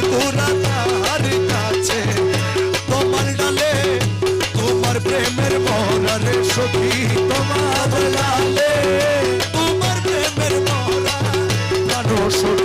তোরা তার কাছে তোমার ডালে তোমার প্রেমের মরা রে সখী তোমার ডালে তোমার প্রেমের মরা প্রাণ সখী